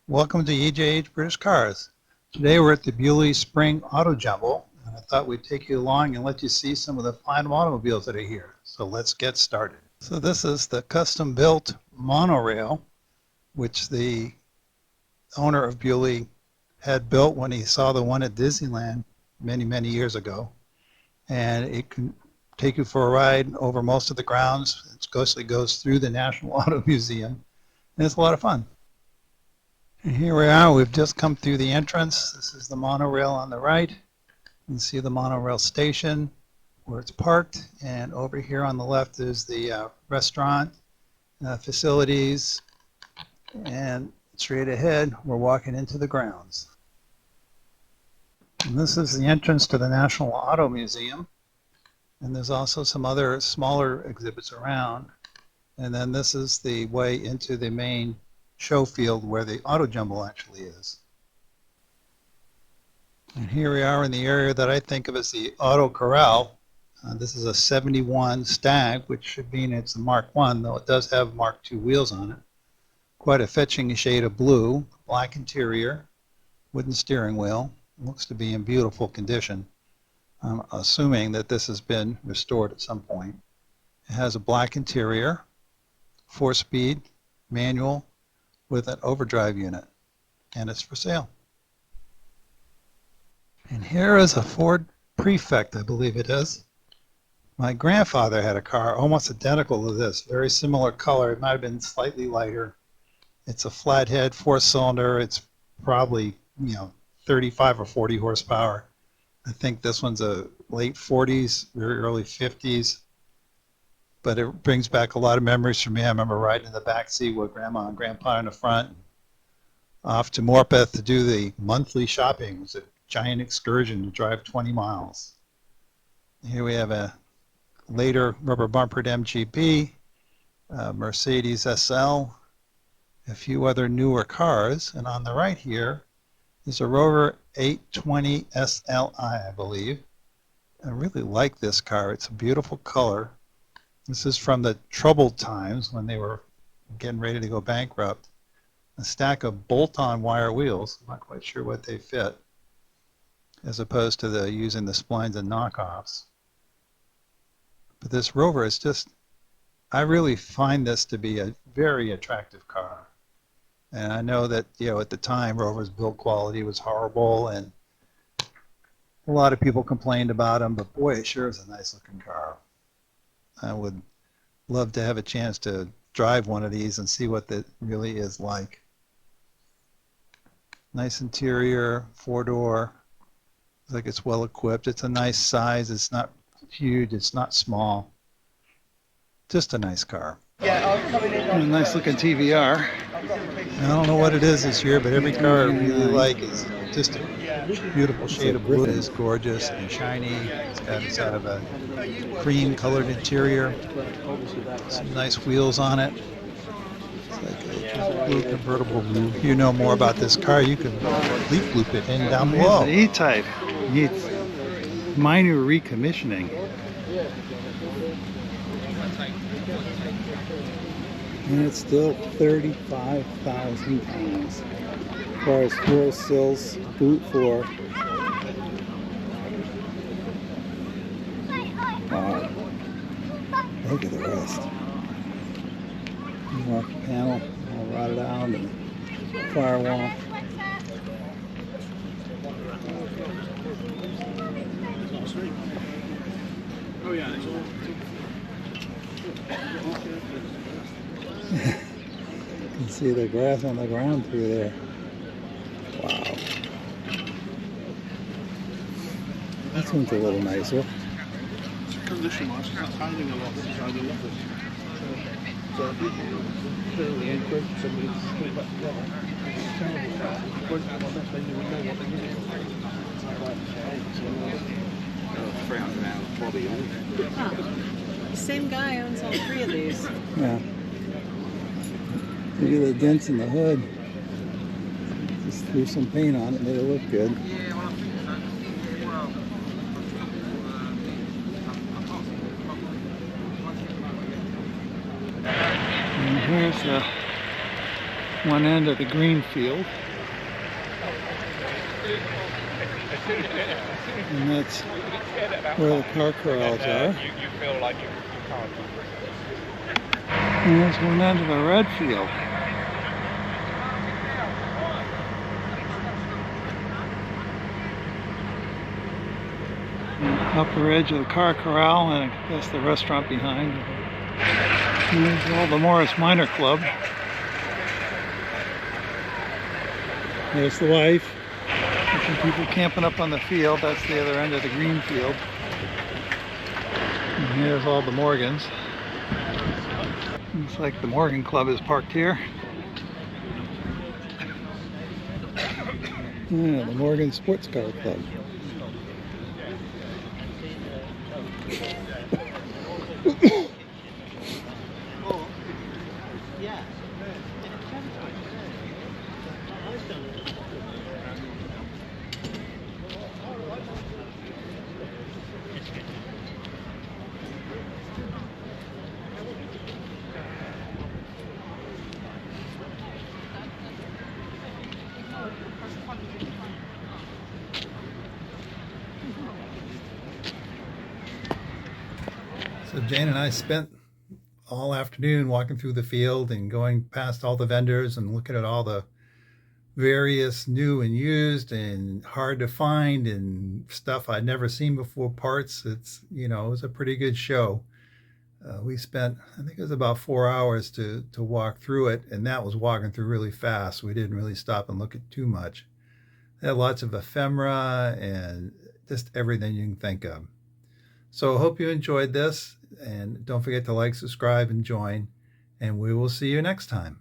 Welcome to EJH British Cars. Today we're at the Beaulieu Spring Auto-Jumble, and I thought we'd take you along and let you see some of the fine automobiles that are here. So let's get started. So this is the custom-built monorail, which the owner of Beaulieu had built when he saw the one at Disneyland many, many years ago. And it can take you for a ride over most of the grounds. It basically goes through the National Auto Museum, and it's a lot of fun. And here we are. We've just come through the entrance. This is the monorail on the right. You can see the monorail station where it's parked. And over here on the left is the restaurant facilities. And straight ahead, we're walking into the grounds. And this is the entrance to the National Auto Museum. And there's also some other smaller exhibits around. And then this is the way into the main show field where the Auto-Jumble actually is. And here we are in the area that I think of as the Auto Corral. This is a 71 Stag, which should mean it's a Mark I, though it does have Mark II wheels on it. Quite a fetching shade of blue, black interior, wooden steering wheel. Looks to be in beautiful condition. I'm assuming that this has been restored at some point. It has a black interior, 4-speed, manual, with an overdrive unit, and it's for sale. And here is a Ford Prefect, I believe it is. My grandfather had a car almost identical to this, very similar color. It might have been slightly lighter. It's a flathead 4-cylinder. It's probably 35 or 40 horsepower. I think this one's a late 40s, very early 50s. But it brings back a lot of memories for me. I remember riding in the back seat with Grandma and Grandpa in the front, off to Morpeth to do the monthly shopping. It was a giant excursion to drive 20 miles. Here we have a later rubber bumpered MGB, Mercedes SL, a few other newer cars, and on the right here is a Rover 820 SLI, I believe. I really like this car. It's a beautiful color. This is from the troubled times when they were getting ready to go bankrupt. A stack of bolt-on wire wheels. I'm not quite sure what they fit, as opposed to using the splines and knockoffs. But this Rover is just, I really find this to be a very attractive car. And I know that, at the time, Rover's build quality was horrible, and a lot of people complained about them, but boy, it sure is a nice looking car. I would love to have a chance to drive one of these and see what that really is like. Nice interior, 4-door. Looks like it's well equipped. It's a nice size. It's not huge. It's not small. Just a nice car. And a nice looking TVR. I don't know what it is this year, but every car I really like is just a beautiful shade of blue. It is gorgeous and shiny. It's got sort of a cream colored interior. Some nice wheels on it. It's like a blue convertible blue. If you know more about this car, you can leaf loop it in down below. The E-Type needs minor recommissioning. And it's still 35,000 pounds. As far as floor sills, boot floor. Wow. Look at the rest. Marquee panel all rotted out and firewall. Oh yeah. You can see the grass on the ground through there. Wow. This one's a little nicer. Condition wise, it's handling a lot inside the office. So if you turn the entrance, somebody's put back together. It's terrible. Once on this, then you will know what they're using. 300 hours body on it. Huh. The same guy owns all three of these. Yeah. Look at the dents in the hood. Just threw some paint on it, made it look good. And here's the one end of the green field. And that's where the car corrals are. And there's one end of the red field. And the upper edge of the car corral, and that's the restaurant behind. And there's all the Morris Minor Club. There's the wife. There's some people camping up on the field. That's the other end of the green field. And here's all the Morgans. Looks like the Morgan Club is parked here. Yeah, the Morgan Sports Car Club. So Jane and I spent all afternoon walking through the field and going past all the vendors and looking at all the various new and used and hard to find and stuff I'd never seen before, parts. It was a pretty good show. We spent, I think it was about 4 hours to walk through it, and that was walking through really fast. We didn't really stop and look at too much. They had lots of ephemera and just everything you can think of. So I hope you enjoyed this, and don't forget to like, subscribe, and join, and we will see you next time.